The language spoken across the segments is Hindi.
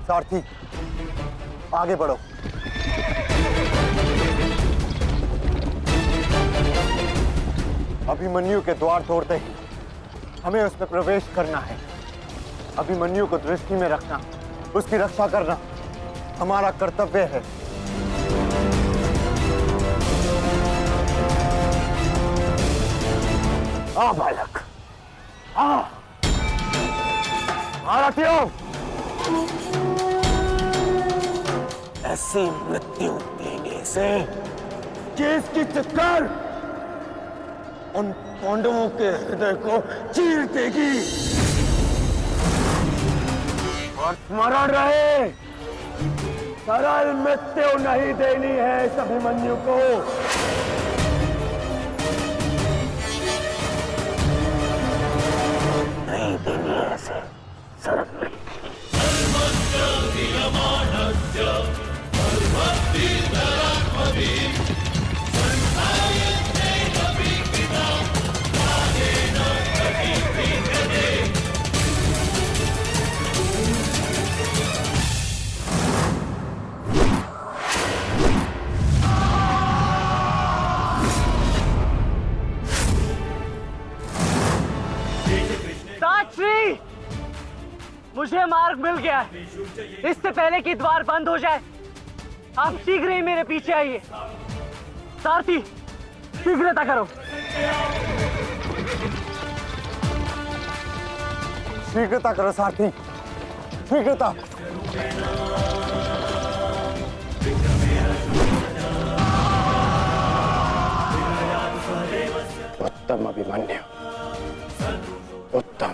सारथी, आगे बढ़ो। अभिमन्यु के द्वार तोड़ते ही हमें उसमें प्रवेश करना है। अभिमन्यु को दृष्टि में रखना, उसकी रक्षा करना हमारा कर्तव्य है। आ बालक, आ भारतीयों, ऐसी मृत्यु देने से कि इसकी चित्कार उन पांडवों के हृदय को चीर देगी। और स्मरण रहे, सरल मृत्यु नहीं देनी है इस अभिमन्यु को। नहीं देनी है ऐसे सरल मृत्यु। साक्षी, मुझे मार्ग मिल गया है। इससे पहले कि द्वार बंद हो जाए, आप शीघ्र ही मेरे पीछे आइए। सारथी, शीघ्रता करो। शीघ्रता करो सारथी, शीघ्रता। उत्तम अभिमन्यु, उत्तम।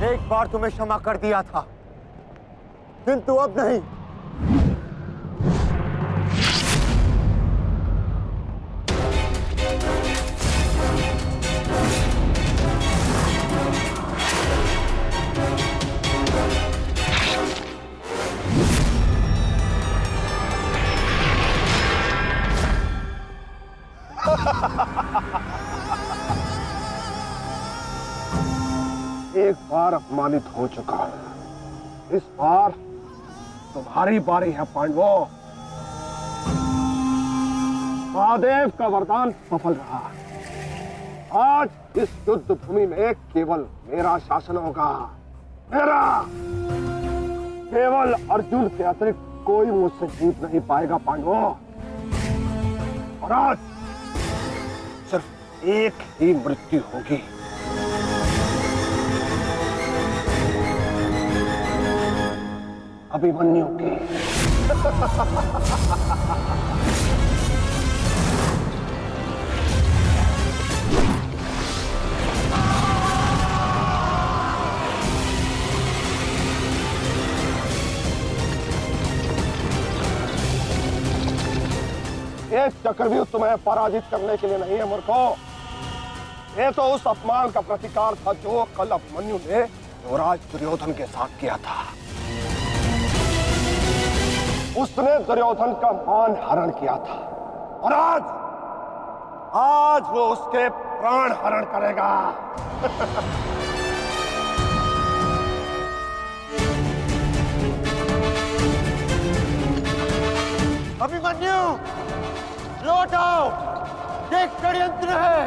एक बार तुम्हें क्षमा कर दिया था, किंतु अब नहीं। एक बार अपमानित हो चुका हूं, इस बार तुम्हारी बारी है पांडवों। महादेव का वरदान सफल रहा। आज इस युद्ध भूमि में केवल मेरा शासन होगा, मेरा। केवल अर्जुन के अतिरिक्त कोई मुझसे जीत नहीं पाएगा पांडवों। और आज सिर्फ एक ही मृत्यु होगी। अभिमन्यु की। एक चक्रव्यूह तुम्हें पराजित करने के लिए नहीं है मूर्खों। ये तो उस अपमान का प्रतिकार था जो कल अभिमन्यु ने युवराज दुर्योधन के साथ किया था। उसने दुर्योधन का मान हरण किया था और आज वो उसके प्राण हरण करेगा। अभिमन्यु, लौट आओ, ये षड्यंत्र है।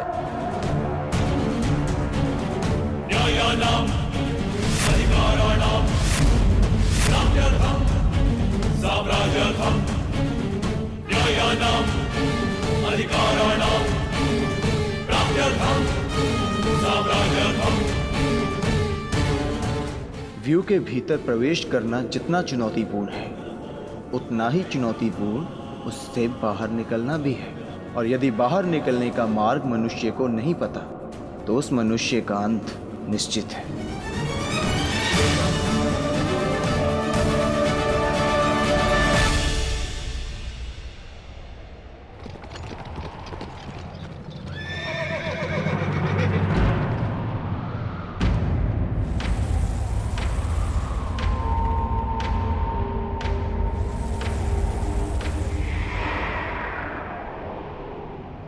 न्यायानां अधिकाराणां प्राप्त्यर्थं साम्राज्यर्थं न्यायानां अधिकाराणां प्राप्त्यर्थं साम्राज्यर्थं। व्यू के भीतर प्रवेश करना जितना चुनौतीपूर्ण है, उतना ही चुनौतीपूर्ण उससे बाहर निकलना भी है। और यदि बाहर निकलने का मार्ग मनुष्य को नहीं पता, तो उस मनुष्य का अंत निश्चित है।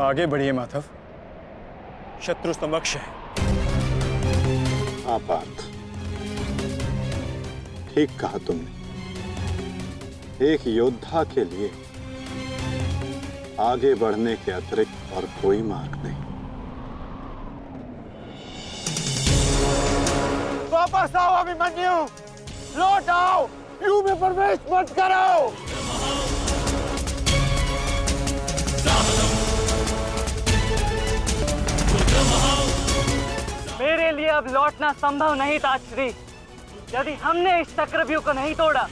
आगे बढ़िए माधव, शत्रु समक्ष है। हाँ पार्थ, ठीक कहा तुमने। एक योद्धा के लिए आगे बढ़ने के अतिरिक्त और कोई मार्ग नहीं। वापस आओ अभिमन्यु, लौट आओ, व्यू में प्रवेश मत करो। मेरे लिए अब लौटना संभव नहीं था श्री। यदि हमने इस चक्रव्यूह को नहीं तोड़ा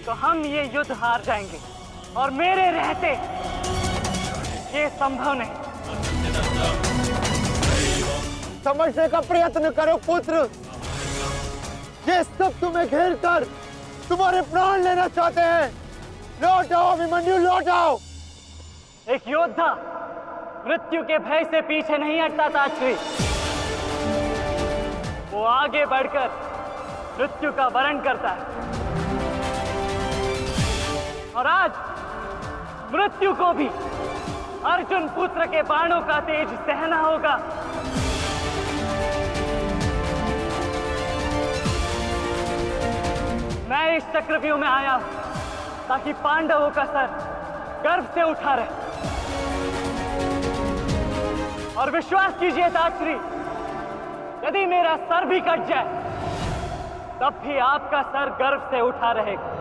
तो हम ये युद्ध हार जाएंगे, और मेरे रहते ये संभव नहीं। समझने का प्रयत्न करो पुत्र, ये सब तुम्हें घेर कर तुम्हारे प्राण लेना चाहते हैं। लौट आओ अभिमन्यु, लौट आओ। एक योद्धा मृत्यु के भय से पीछे नहीं हटता था श्री। वो आगे बढ़कर मृत्यु का वरण करता है, और आज मृत्यु को भी अर्जुन पुत्र के बाणों का तेज सहना होगा। मैं इस चक्रव्यूह में आया हूं ताकि पांडवों का सर गर्व से उठा रहे। और विश्वास कीजिए ताश्री, यदि मेरा सर भी कट जाए तब भी आपका सर गर्व से उठा रहेगा।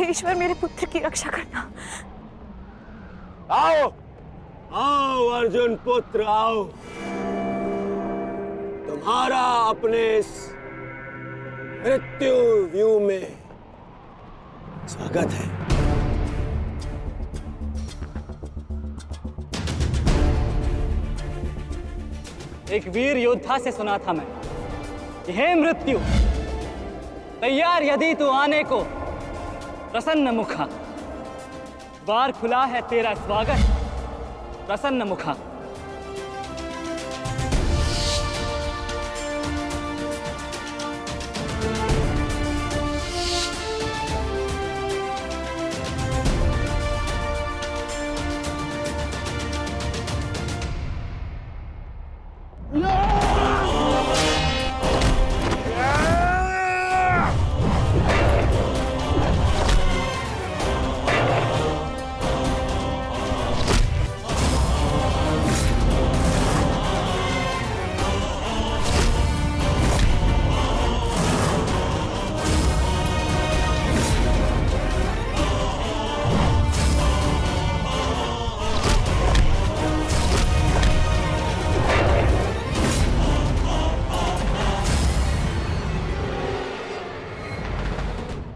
ईश्वर, मेरे पुत्र की रक्षा करना। आओ आओ अर्जुन पुत्र, आओ। तुम्हारा अपने इस मृत्यु व्यू में स्वागत है। एक वीर योद्धा से सुना था मैं, हे मृत्यु, तैयार यदि तू आने को प्रसन्न मुखा। द्वार खुला है तेरा स्वागत, प्रसन्न मुखा।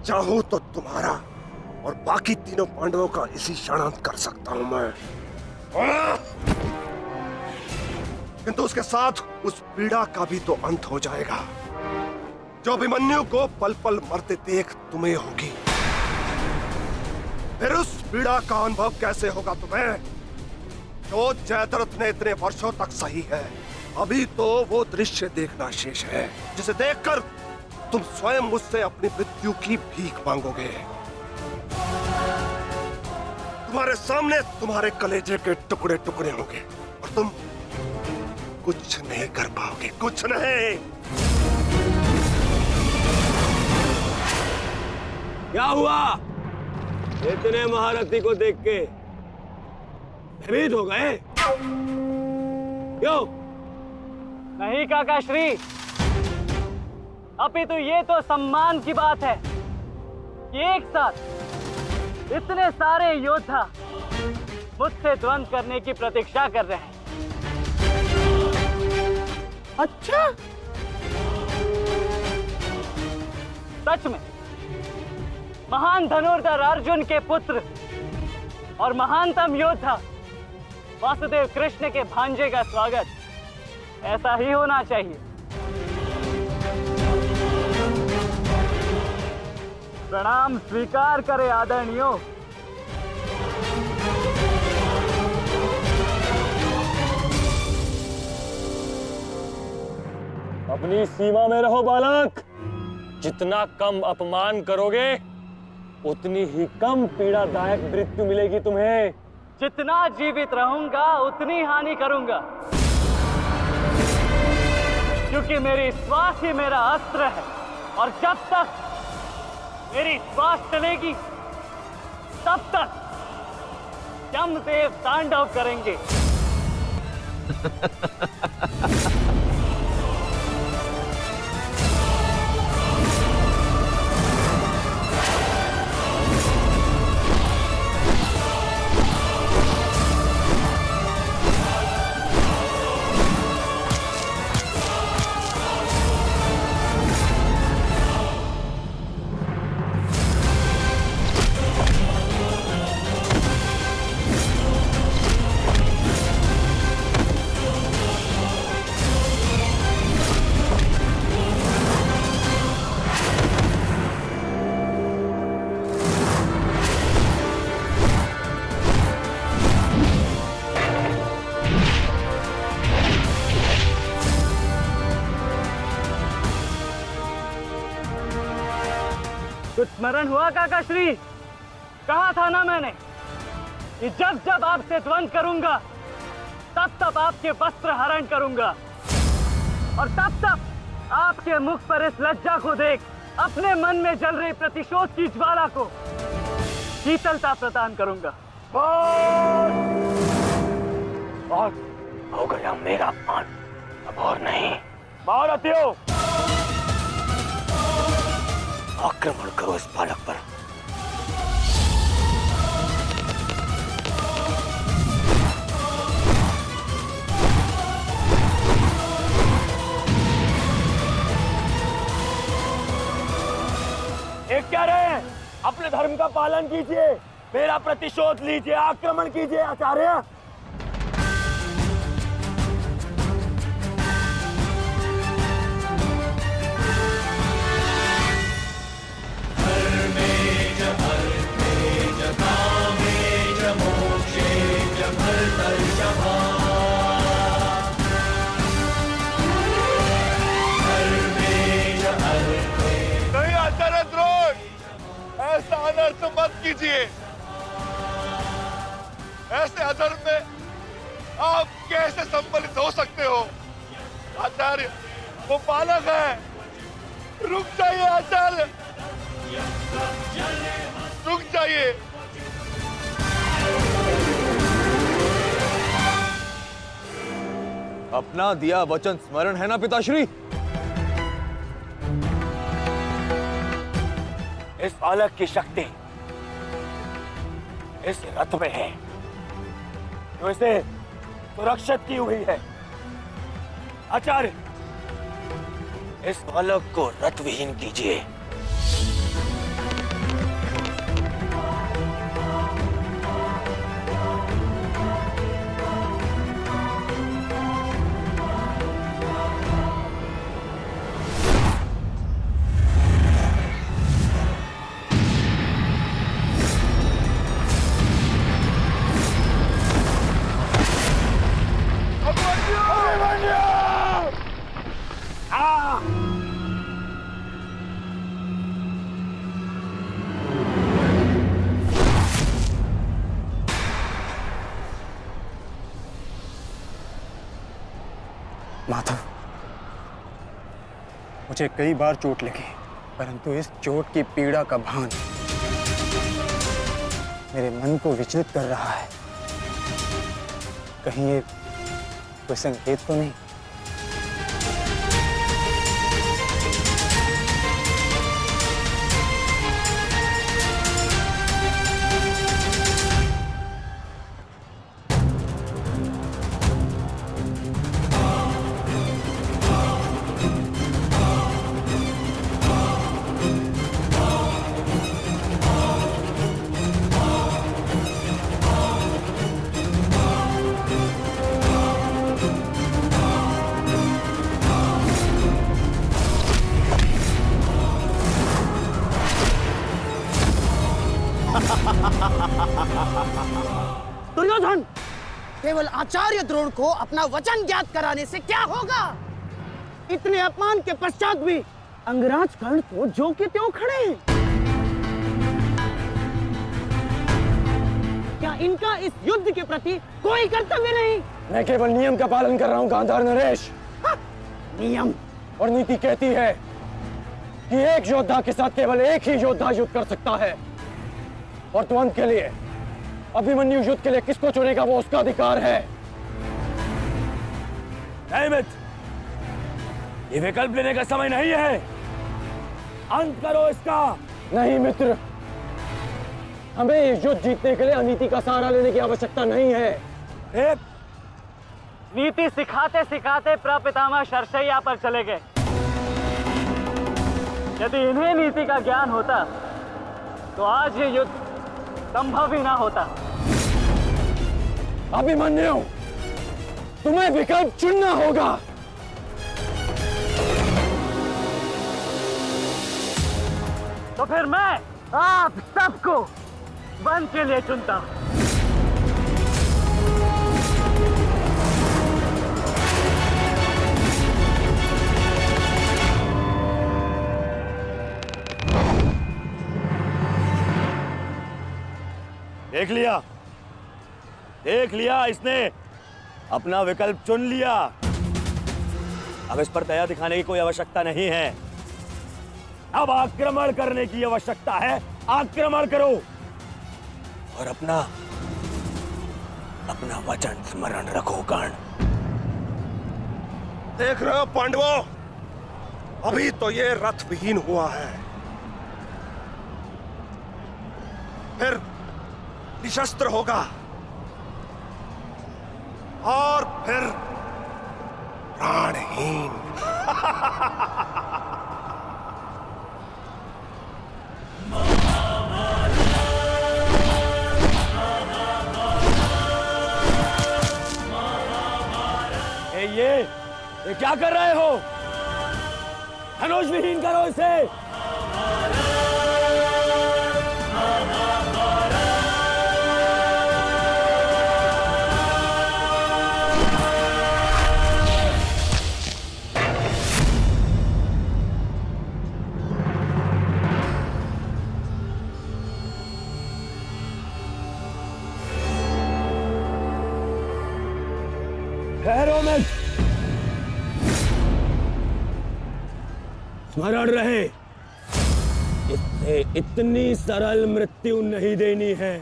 चाहूं तो तुम्हारा और बाकी तीनों पांडवों का इसी क्षण अंत कर सकता हूं मैं, किंतु उसके साथ उस पीड़ा का भी तो अंत हो जाएगा जो अभिमन्यु को पल पल मरते देख तुम्हें होगी। फिर उस पीड़ा का अनुभव कैसे होगा तुम्हें जो जयद्रथ ने इतने वर्षों तक सही है। अभी तो वो दृश्य देखना शेष है जिसे देखकर तुम स्वयं मुझसे अपनी मृत्यु की भीख मांगोगे। तुम्हारे सामने तुम्हारे कलेजे के टुकड़े टुकड़े होंगे और तुम कुछ नहीं कर पाओगे, कुछ नहीं। क्या हुआ? इतने महारथी को देख के भयभीत हो गए? क्यों? नहीं काका श्री, अपितु ये तो सम्मान की बात है कि एक साथ इतने सारे योद्धा मुझसे द्वंद्व करने की प्रतीक्षा कर रहे हैं। अच्छा, सच में महान धनुर्धर अर्जुन के पुत्र और महानतम योद्धा वासुदेव कृष्ण के भांजे का स्वागत ऐसा ही होना चाहिए। प्रणाम स्वीकार करे आदरणीयों। अपनी सीमा में रहो बालक। जितना कम अपमान करोगे उतनी ही कम पीड़ादायक मृत्यु मिलेगी तुम्हें। जितना जीवित रहूंगा उतनी हानि करूंगा, क्योंकि मेरी श्वास ही मेरा अस्त्र है और जब तक मेरी श्वास चलेगी तब तक यमदेव तांडव करेंगे। कुछ स्मरण हुआ काका श्री? कहा था ना मैंने कि जब जब आपसे द्वंद्व करूंगा तब तब आपके वस्त्र हरण करूंगा और तब तब आपके मुख पर इस लज्जा को देख अपने मन में जल रही प्रतिशोध की ज्वाला को शीतलता प्रदान करूंगा। और हो गया मेरा अपमान, अब और नहीं। महारथियों, आक्रमण करो इस बालक पर। एक क्या रहे, अपने धर्म का पालन कीजिए, मेरा प्रतिशोध लीजिए, आक्रमण कीजिए आचार्य। नहीं आचार्य द्रोण, ऐसा अनर्थ मत कीजिए। ऐसे अधर्म में आप कैसे सम्मिलित हो सकते हो? आचार्य, वो बालक है। रुक जाइए आचार्य, रुक जाइए। अपना दिया वचन स्मरण है ना पिताश्री? इस बालक की शक्ति इस रथ में है जो इसे सुरक्षित की हुई है। आचार्य, इस बालक को रथ विहीन कीजिए। माधव, मुझे कई बार चोट लगी, परंतु इस चोट की पीड़ा का भान मेरे मन को विचलित कर रहा है। कहीं ये कोई संकेत तो नहीं? दुर्योधन, केवल आचार्य द्रोण को अपना वचन ज्ञात कराने से क्या होगा? इतने अपमान के पश्चात भी अंगराज कर्ण तो जो के त्यों खड़े हैं। क्या इनका इस युद्ध के प्रति कोई कर्तव्य नहीं? मैं केवल नियम का पालन कर रहा हूं गांधार नरेश। नियम और नीति कहती है कि एक योद्धा के साथ केवल एक ही योद्धा युद्ध कर सकता है, और तुरंत के लिए अभिमन्यु युद्ध के लिए किसको चुनेगा वो उसका अधिकार है। मित्र, ये विकल्प लेने का समय नहीं है, अंत करो इसका। नहीं मित्र, हमें ये युद्ध जीतने के लिए अनीति का सहारा लेने की आवश्यकता नहीं है। नीति सिखाते सिखाते प्रपितामह शरशैया पर चले गए। यदि इन्हें नीति का ज्ञान होता तो आज ये युद्ध संभव ही ना होता। अभिमन्यु, तुम्हें विकल्प चुनना होगा। तो फिर मैं आप सबको वन के लिए चुनता हूं। देख लिया इसने अपना विकल्प चुन लिया। अब इस पर दया दिखाने की कोई आवश्यकता नहीं है। अब आक्रमण करने की आवश्यकता है। आक्रमण करो और अपना वचन स्मरण रखो कर्ण। देख रहे हो पांडवों, अभी तो ये रथ विहीन हुआ है, फिर निशस्त्र होगा और फिर प्राणहीन। ये क्या कर रहे हो? धनुष विहीन करो इसे। ठहरो मत, स्मरण रहे, इससे इतनी सरल मृत्यु नहीं देनी है।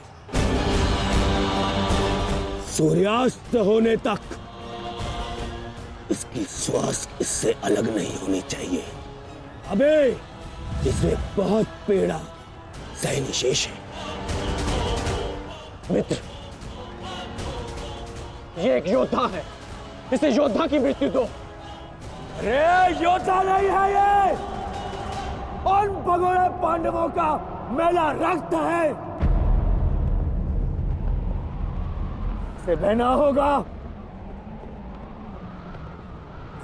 सूर्यास्त होने तक इसकी श्वास इससे अलग नहीं होनी चाहिए। अबे इसमें बहुत पीड़ा सहनी शेष है। मित्र, ये एक योद्धा है, इसे योद्धा की मृत्यु दो। अरे योद्धा नहीं है ये, उन भगोड़े पांडवों का मेला रक्त है। इसे बहना होगा।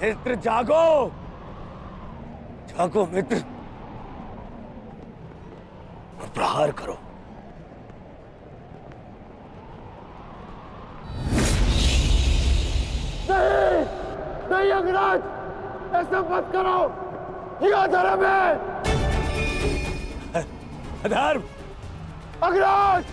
मित्र जागो, जागो मित्र, और प्रहार करो। नहीं अंगराज, ऐसा मत करो, यह धर्म है। अधर्म? अंगराज!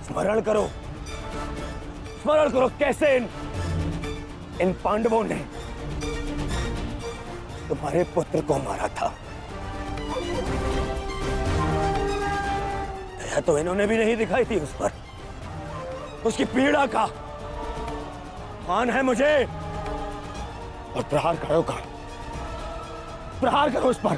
स्मरण करो, स्मरण करो कैसे इन पांडवों ने तुम्हारे पुत्र को मारा था। दया तो इन्होंने भी नहीं दिखाई थी उस पर। उसकी पीड़ा का मान है मुझे। और प्रहार करो प्रहार करो उस पर।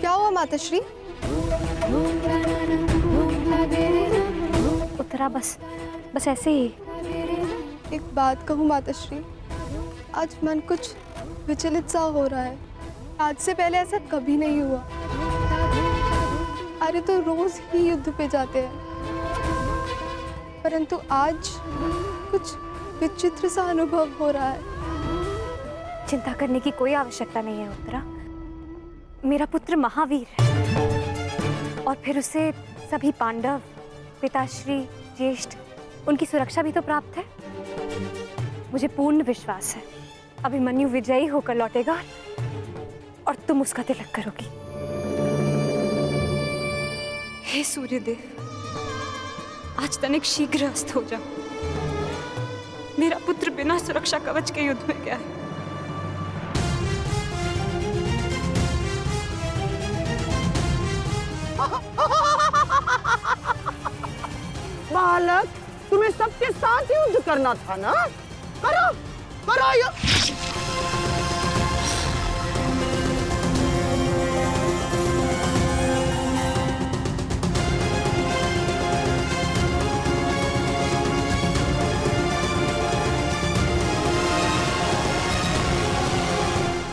क्या हुआ माताश्री? उत्तरा बस ऐसे ही। एक बात कहूँ माताश्री, आज मन कुछ विचलित सा हो रहा है। आज से पहले ऐसा कभी नहीं हुआ। अरे तो रोज ही युद्ध पे जाते हैं, परंतु आज कुछ विचित्र सा अनुभव हो रहा है। चिंता करने की कोई आवश्यकता नहीं है उत्तरा। मेरा पुत्र महावीर है और फिर उसे सभी पांडव, पिताश्री, ज्येष्ठ, उनकी सुरक्षा भी तो प्राप्त है। मुझे पूर्ण विश्वास है अभिमन्यु विजयी होकर लौटेगा और तुम उसका तिलक करोगी। हे सूर्यदेव, आज तनिक शीघ्र अस्त हो जाओ। मेरा पुत्र बिना सुरक्षा कवच के युद्ध में गया है। बालक, तुम्हें सबके साथ युद्ध करना था ना? करो करो युद्ध।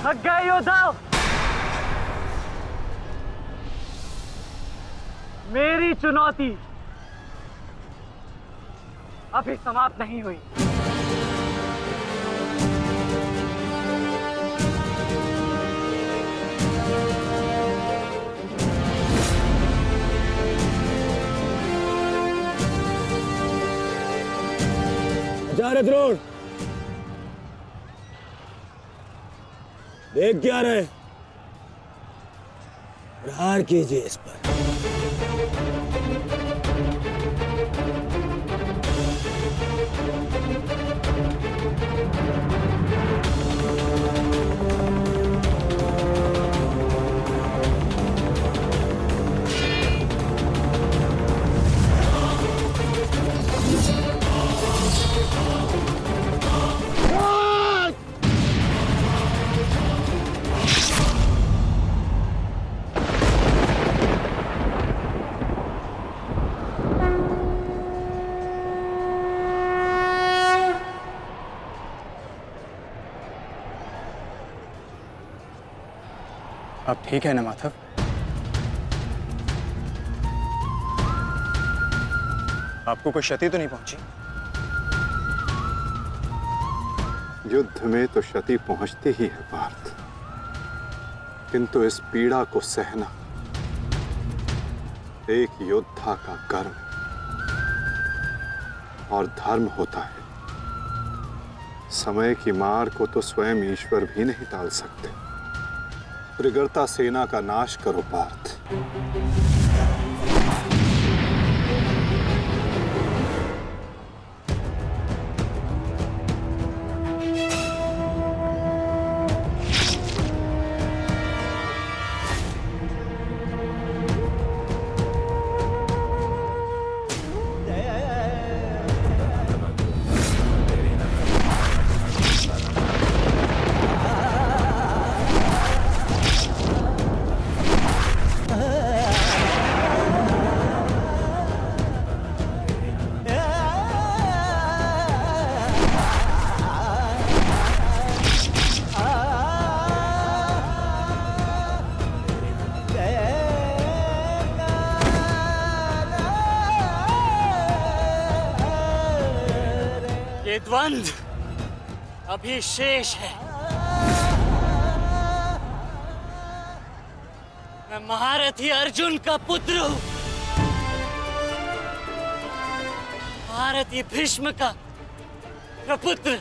थक गए योद्धाओं? मेरी चुनौती अभी समाप्त नहीं हुई। आचार्य द्रोण, देख क्या रहे? प्रहार कीजिए इस पर। अब ठीक है ना माधव? आपको कोई क्षति तो नहीं पहुंची? युद्ध में तो क्षति पहुंचती ही है पार्थ, किंतु इस पीड़ा को सहना एक योद्धा का कर्म और धर्म होता है। समय की मार को तो स्वयं ईश्वर भी नहीं टाल सकते। त्रिगर्ता सेना का नाश करो पार्थ। द्वंद्व अभी शेष है। मैं महारथी अर्जुन का पुत्र हूं, महारथी भीष्म का प्रपुत्र,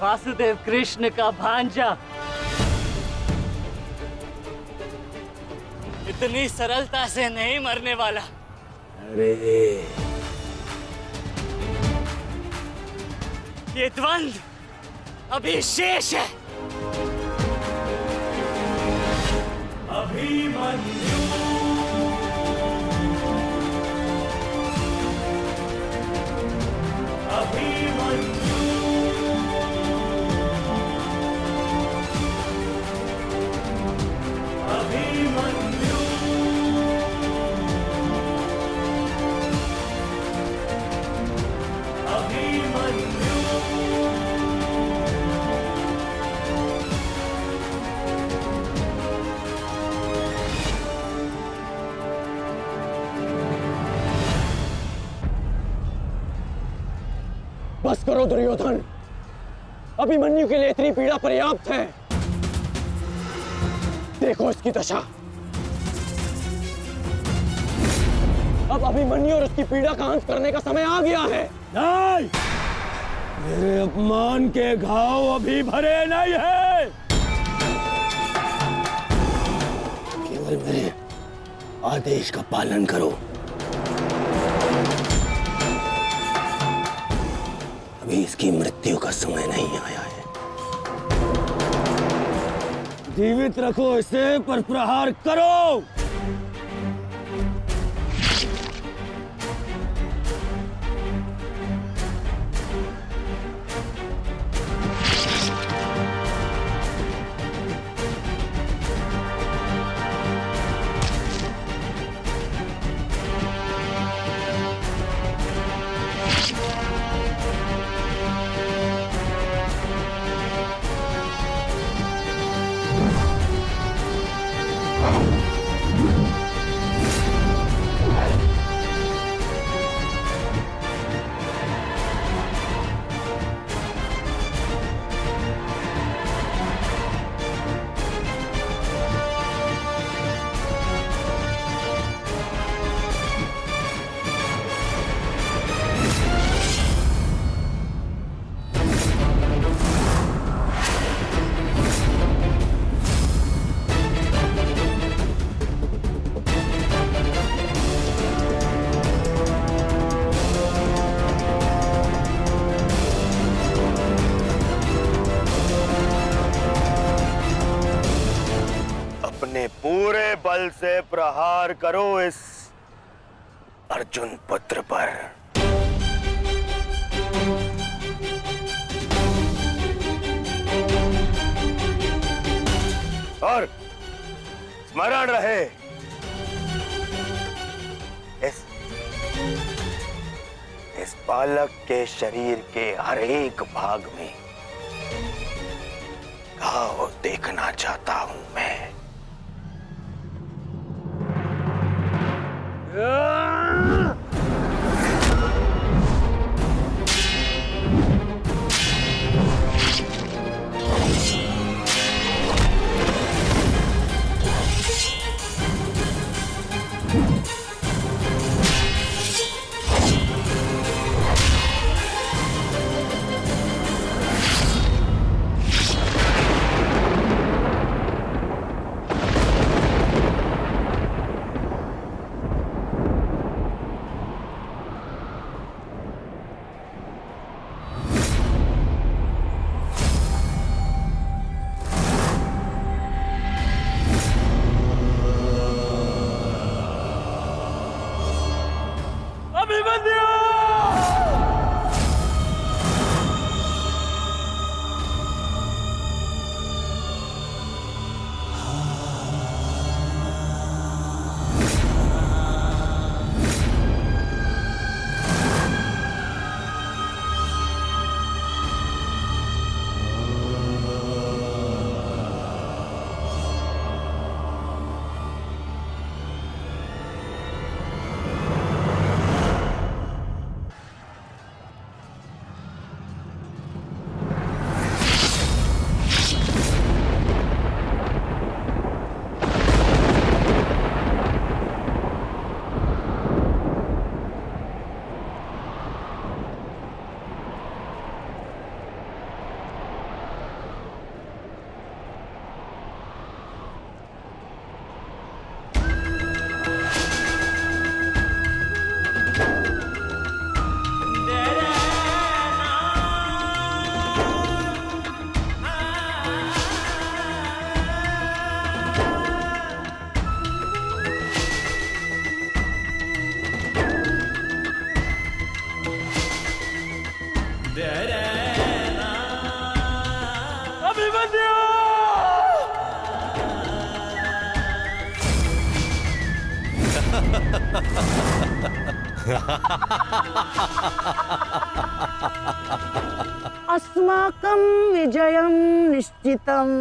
वासुदेव कृष्ण का भांजा। इतनी सरलता से नहीं मरने वाला। अरे ये द्वंद्व अभी शेष है। अभिमन्यु अभिमन्यु अभिमन्यु अभिमन्यु बस करो दुर्योधन, अभिमन्यु के लिए इतनी पीड़ा पर्याप्त है। देखो इसकी दशा। अब अभिमन्यु और उसकी पीड़ा का अंत करने का समय आ गया है। नहीं, मेरे अपमान के घाव अभी भरे नहीं है। केवल मेरे आदेश का पालन करो। अभी इसकी मृत्यु का समय नहीं आया है। जीवित रखो इसे, पर प्रहार करो। पूरे बल से प्रहार करो इस अर्जुन पुत्र पर। और स्मरण रहे, इस बालक के शरीर के हर एक भाग में घाव देखना चाहता हूं मैं। अस्माकं विजयं निश्चितम्।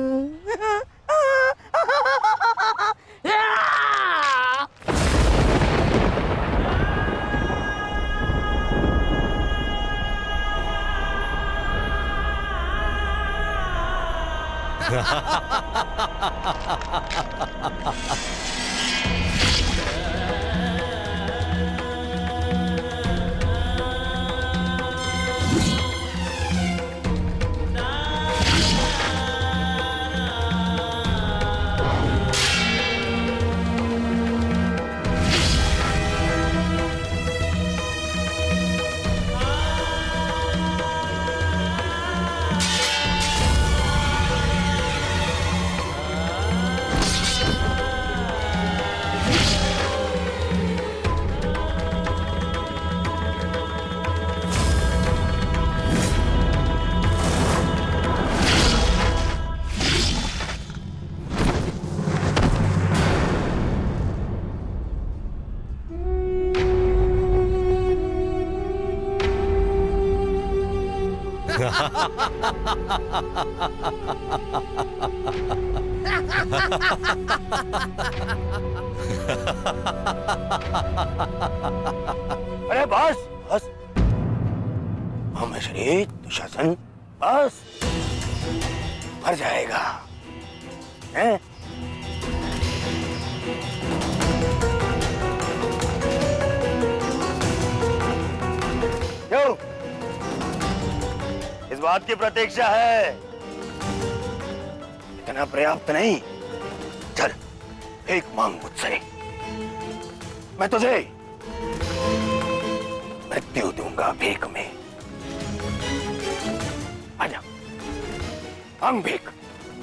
अरे बस बस, श्री दुशासन बस, मर जाएगा हैं? क्यों? इस बात की प्रतीक्षा है? इतना पर्याप्त नहीं? चल एक मांग मुझसे, मैं तुझे मृत्यु दूंगा भीख में। आजा, मांग भीख।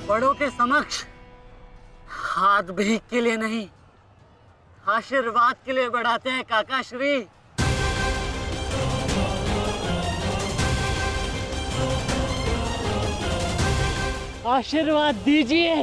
बड़ों के समक्ष हाथ भीख के लिए नहीं, आशीर्वाद के लिए बढ़ाते हैं काका श्री। आशीर्वाद दीजिए।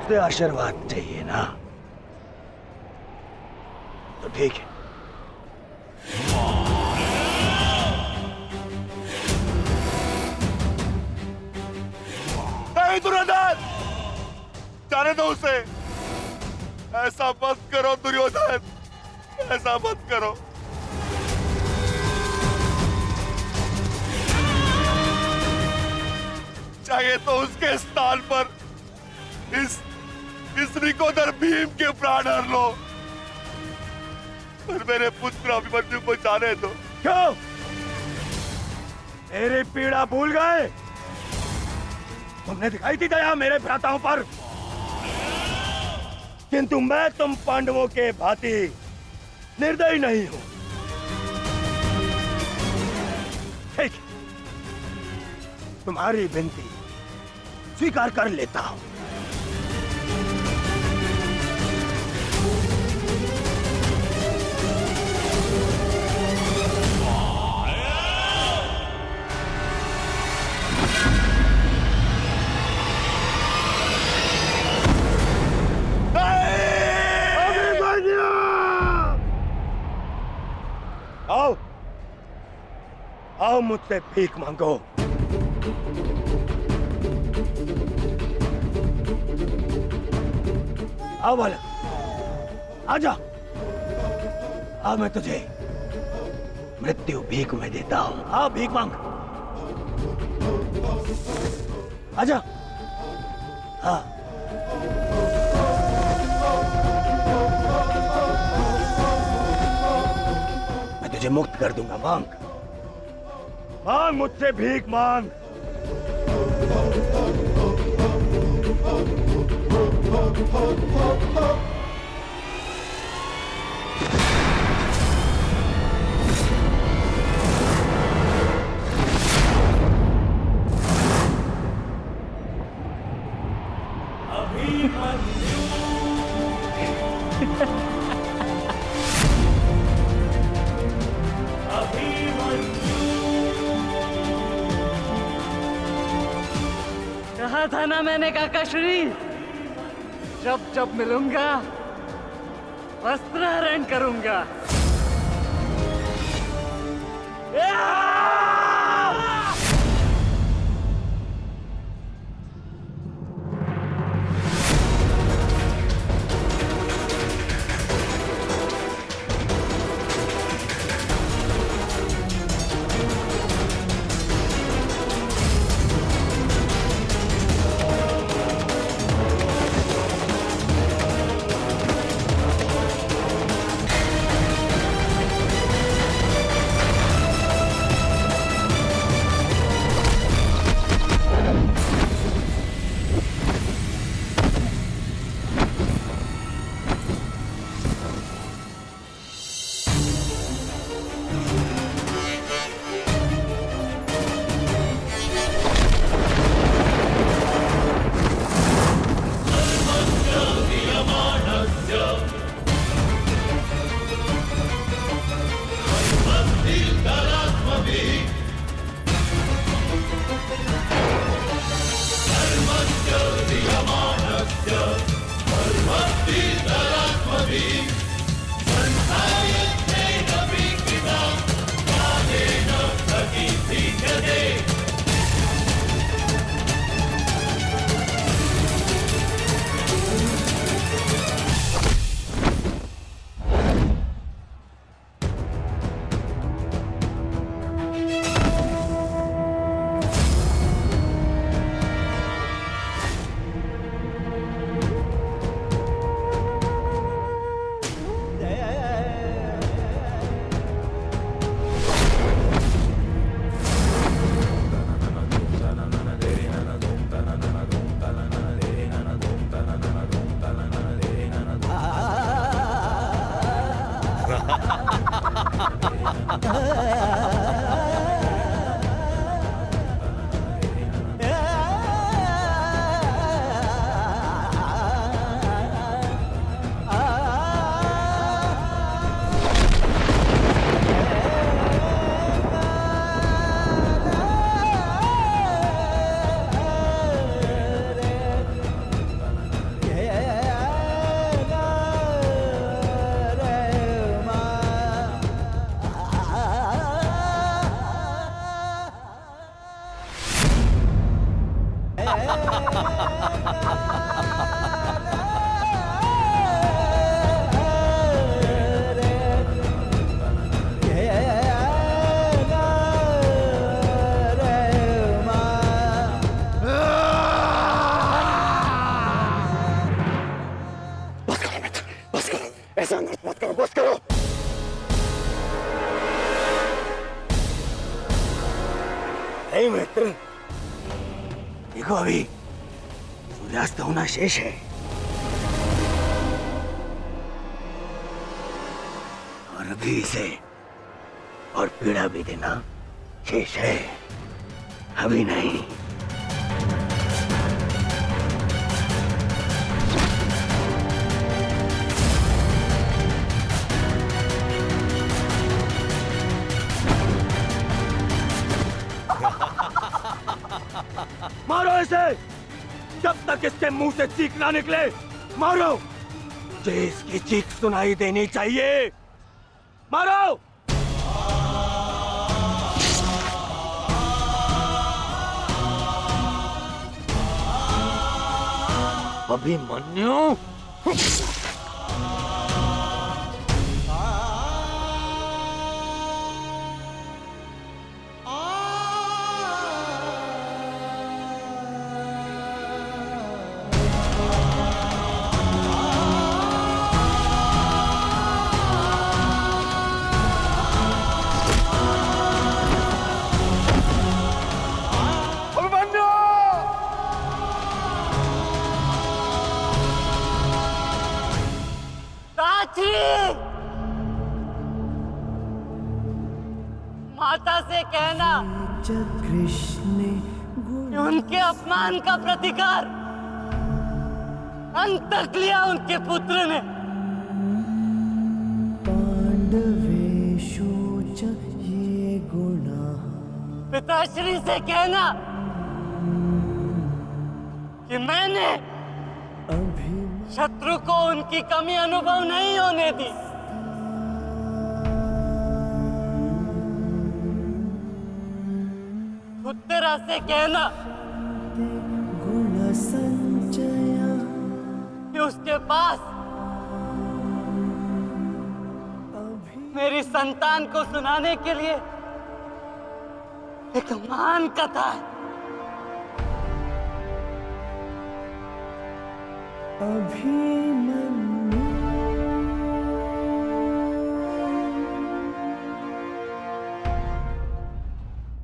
मुझसे आशीर्वाद चाहिए ना, तो ठीक है। नहीं दुर्योधन, जाने दो उसे। ऐसा मत करो दुर्योधन, ऐसा मत करो। चाहिए तो उसके स्थान पर इस रिकोदर भीम के प्राण हर लो, पर मेरे पुत्र अभिमन्यु को जाने दो। क्यों? मेरी पीड़ा भूल गए? तुमने दिखाई थी दया मेरे भ्राताओं पर, किंतु मैं तुम पांडवों के भांति निर्दयी नहीं हूं। ठीक, तुम्हारी विनती स्वीकार कर लेता हूं। आओ, आओ मुझसे भीख मांगो। आओ बालक, आजा। आ मैं तुझे मृत्यु भीख में देता हूं। आ भीख मांग, आजा। हाँ, मैं तुझे मुक्त कर दूंगा। मांग, मांग मुझसे भीख मांग। कहा था ना मैंने काकाश्री, जब जब मिलूंगा वस्त्रहरण करूंगा। नहीं मित्र, देखो अभी सूर्यास्त होना शेष है और अभी इसे और पीड़ा भी देना शेष है, अभी नहीं। मारो इसे जब तक इसके मुंह से चीख ना निकले। मारो, मुझे इसकी चीख सुनाई देनी चाहिए। मारो। अभिमन्यु, माता से कहना कि उनके अपमान का प्रतिकार अंत तक लिया उनके पुत्र ने। पिताश्री से कहना कि मैंने शत्रु को उनकी कमी अनुभव नहीं होने दी। उत्तरा से कहना कि उसके पास मेरी संतान को सुनाने के लिए एक महान कथा है।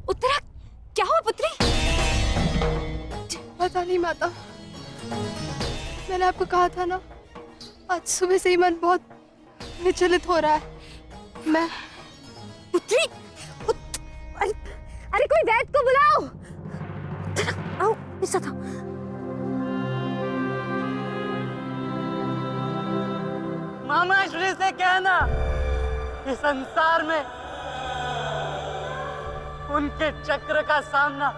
उत्तरा, क्या हुआ पुत्री? पता नहीं माता, मैंने आपको कहा था ना, आज सुबह से ही मन बहुत विचलित हो रहा है। मैं पुत्री, अरे कोई वैद्य को बुलाओ। आओ, ऐसा था। मामा श्री से कहना कि संसार में उनके चक्र का सामना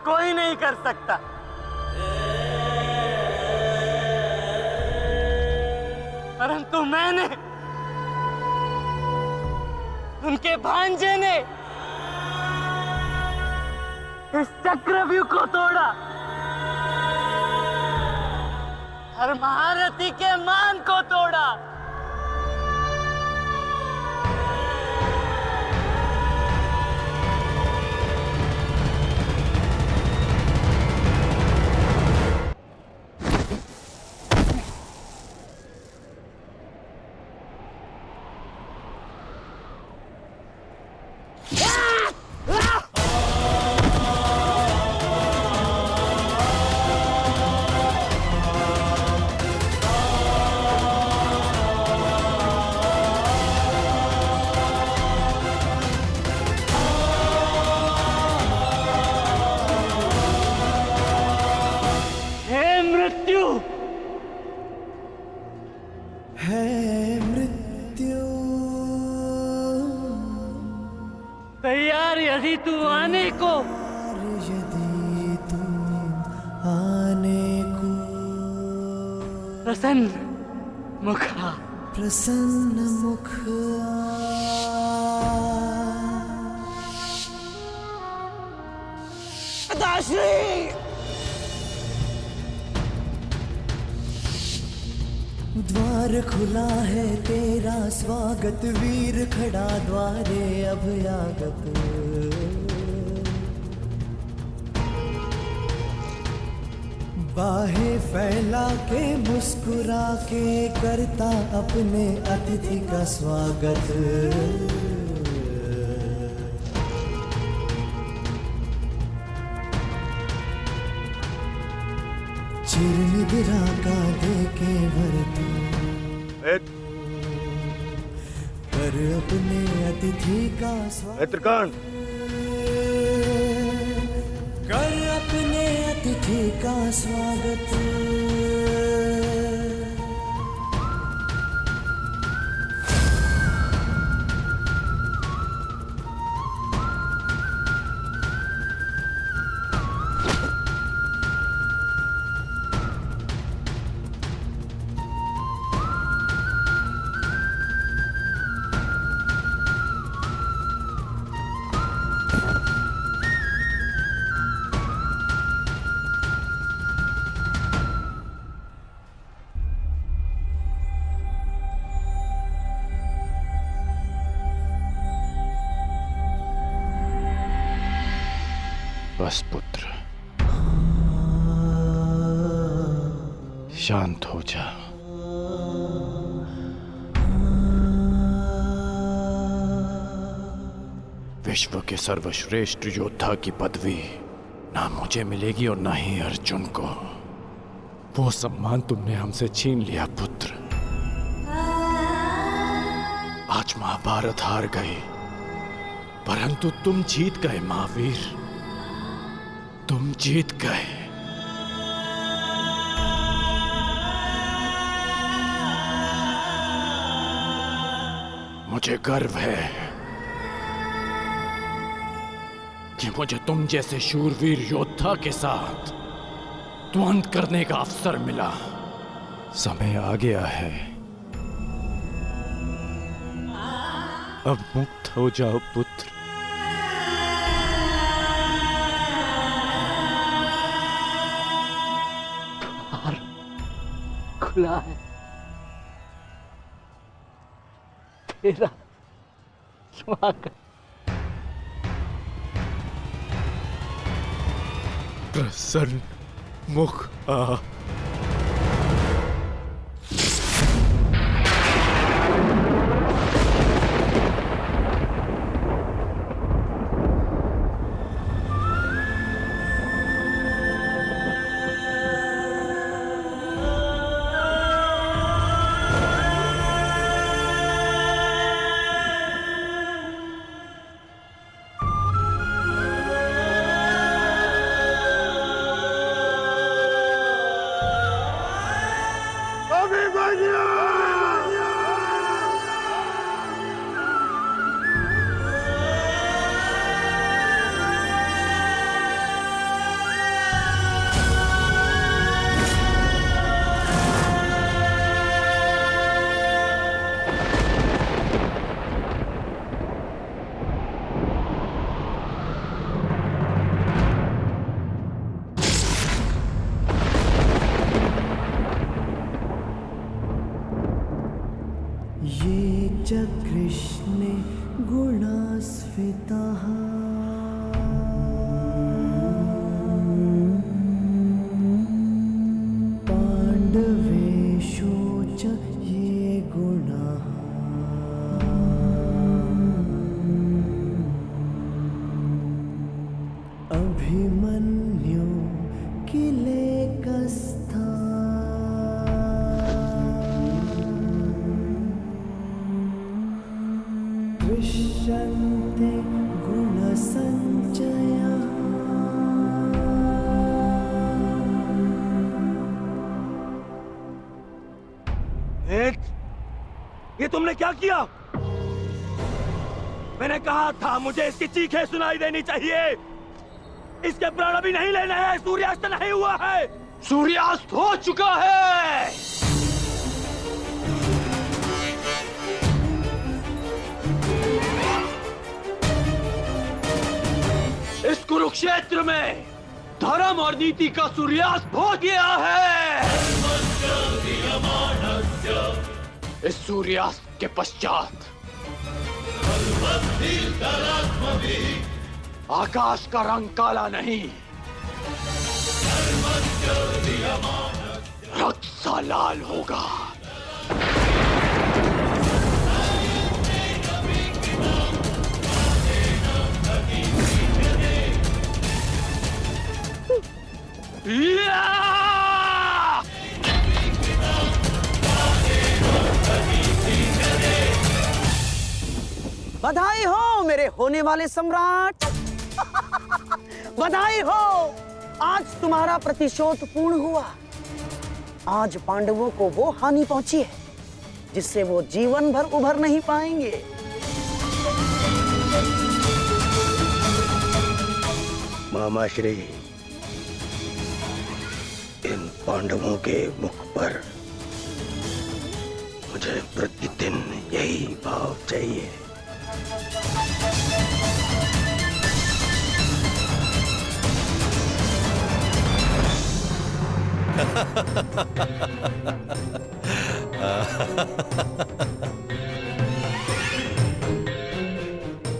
कोई नहीं कर सकता। परंतु मैंने, उनके भांजे ने इस चक्रव्यूह को तोड़ा और महारथी के मान को तोड़ा। तैयार यदि तू आने को, प्रसन्न मुखा, प्रसन्न मुख द्वार खुला है तेरा स्वागत, वीर खड़ा द्वारे अभयागत। बाहें फैला के मुस्कुरा के करता अपने अतिथि का स्वागत। निद्रा का देके वरदान कर अपने अतिथि का स्वागत कर अपने अतिथि का स्वागत बस पुत्र, शांत हो जा। विश्व के सर्वश्रेष्ठ योद्धा की पदवी ना मुझे मिलेगी और ना ही अर्जुन को। वो सम्मान तुमने हमसे छीन लिया पुत्र। आज महाभारत हार गई, परंतु तुम जीत गए महावीर, तुम जीत गए। मुझे गर्व है कि मुझे तुम जैसे शूरवीर योद्धा के साथ द्वंद्व करने का अवसर मिला। समय आ गया है, अब मुक्त हो जाओ पुत्र। खुला है तेरा स्वागत। प्रसन्न मुख आ। ये कृष्णे गुणास्फिताः पाण्डवेषु च ये गुणाः अभिमन्यु किलेकस्था दृश्यन्ते गुणसञ्चयः। ये तुमने क्या किया? मैंने कहा था मुझे इसकी चीखें सुनाई देनी चाहिए। इसके प्राण अभी नहीं लेने हैं, सूर्यास्त नहीं हुआ है। सूर्यास्त हो चुका है। इस कुरुक्षेत्र में धर्म और नीति का सूर्यास्त हो गया है। इस सूर्यास्त के पश्चात आकाश का रंग काला नहीं, रक्त सा लाल होगा। होने वाले सम्राट। बधाई हो, आज तुम्हारा प्रतिशोध पूर्ण हुआ। आज पांडवों को वो हानि पहुंची है जिससे वो जीवन भर उभर नहीं पाएंगे। मामाश्री, इन पांडवों के मुख पर मुझे प्रतिदिन यही भाव चाहिए।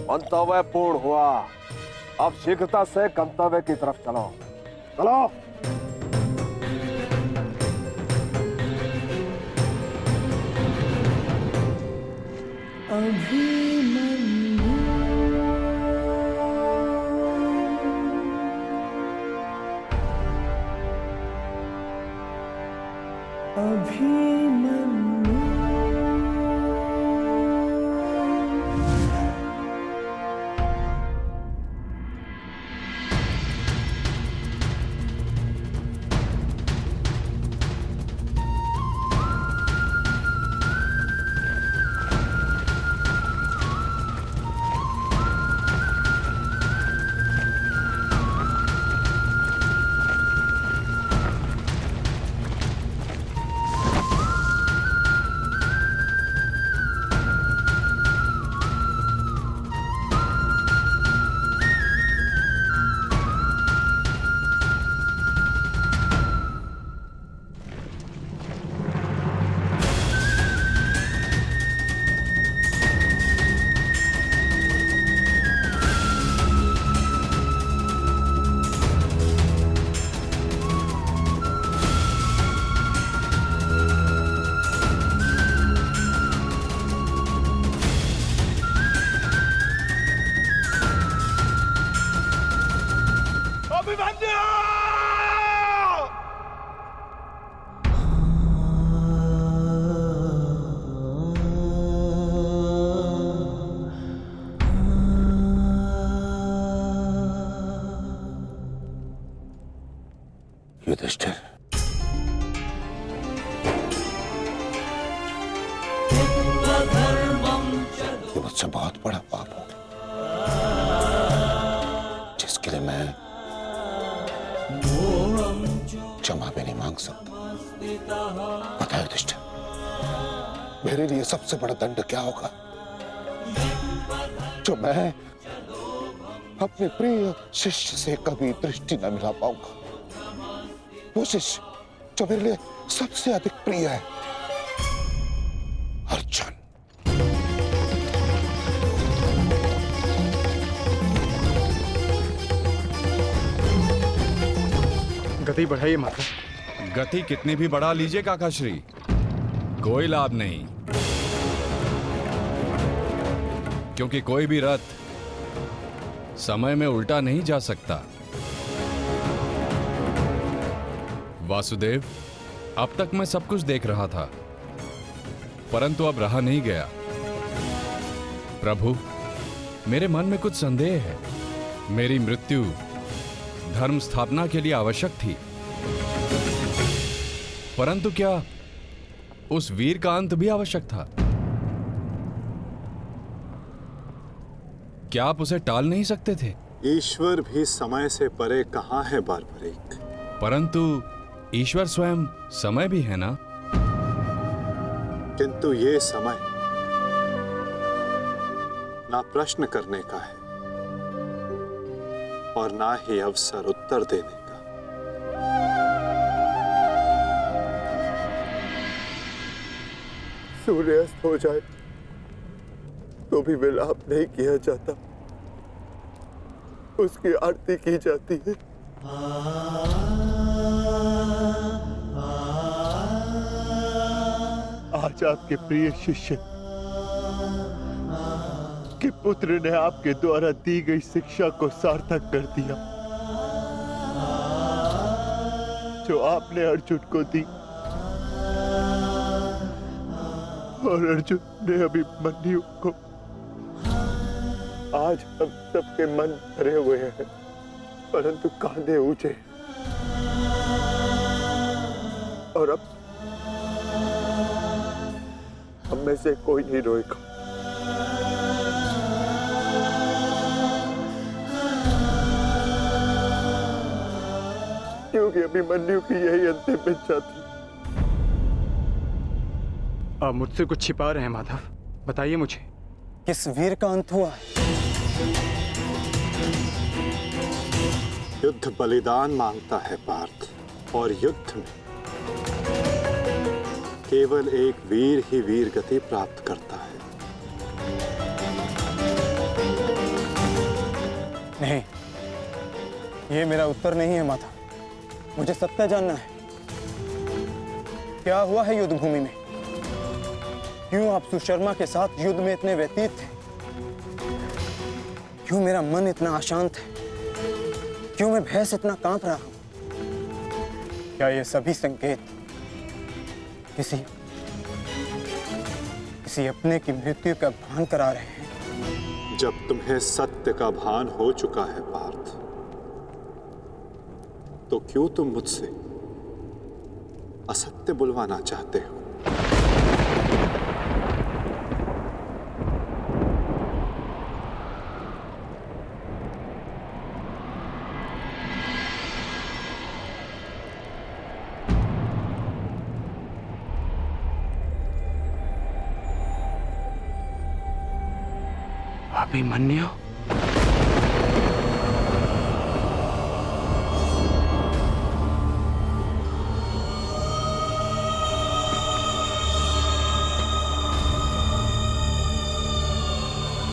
मंतव्य पूर्ण हुआ। अब शीघ्रता से गंतव्य की तरफ चलो। चलो। युधिष्ठिर, ये मुझसे बहुत बड़ा पाप हो जिसके लिए मैं क्षमा भी नहीं मांग सकता। पता है युधिष्ठिर, मेरे लिए सबसे बड़ा दंड क्या होगा? जो मैं अपने प्रिय शिष्य से कभी दृष्टि न मिला पाऊंगा। वो शिष्य जो मेरे लिए सबसे अधिक प्रिय है, अर्जुन। गति बढ़ाइए माता। गति कितनी भी बढ़ा लीजिए काकाश्री, कोई लाभ नहीं, क्योंकि कोई भी रथ समय में उल्टा नहीं जा सकता। वासुदेव, अब तक मैं सब कुछ देख रहा था, परंतु अब रहा नहीं गया। प्रभु, मेरे मन में कुछ संदेह है। मेरी मृत्यु धर्म स्थापना के लिए आवश्यक थी, परंतु क्या उस वीर का अंत भी आवश्यक था? क्या आप उसे टाल नहीं सकते थे? ईश्वर भी समय से परे कहां है बारबरीक? परंतु ईश्वर स्वयं समय भी है ना? किंतु ये समय ना प्रश्न करने का है और ना ही अवसर उत्तर देने का। सूर्यास्त हो जाए तो भी विलाप नहीं किया जाता, उसकी आरती की जाती है। आज आपके प्रिय शिष्य के पुत्र ने आपके द्वारा दी गई शिक्षा को सार्थक कर दिया, जो आपने अर्जुन को दी, और अर्जुन ने अभिमन्यु को आज हम सबके मन भरे हुए हैं, परंतु कांधे ऊंचे, और अब हम में से कोई नहीं रोएगा। क्योंकि अभिमन्यु की यही अंतिम इच्छा थी। आप मुझसे कुछ छिपा रहे हैं माधव, बताइए मुझे। किस वीर का अंत हुआ? युद्ध बलिदान मांगता है पार्थ, और युद्ध में केवल एक वीर ही वीर गति प्राप्त करता है। नहीं, ये मेरा उत्तर नहीं है माता। मुझे सत्य जानना है। क्या हुआ है युद्ध भूमि में? क्यों आप सुशर्मा के साथ युद्ध में इतने व्यतीत थे? क्यों मेरा मन इतना अशांत है? क्यों मैं भय से इतना कांप रहा हूं? क्या ये सभी संकेत किसी अपने की मृत्यु का भान करा रहे हैं? जब तुम्हें सत्य का भान हो चुका है पार्थ, तो क्यों तुम मुझसे असत्य बुलवाना चाहते हो? अभिमन्यु।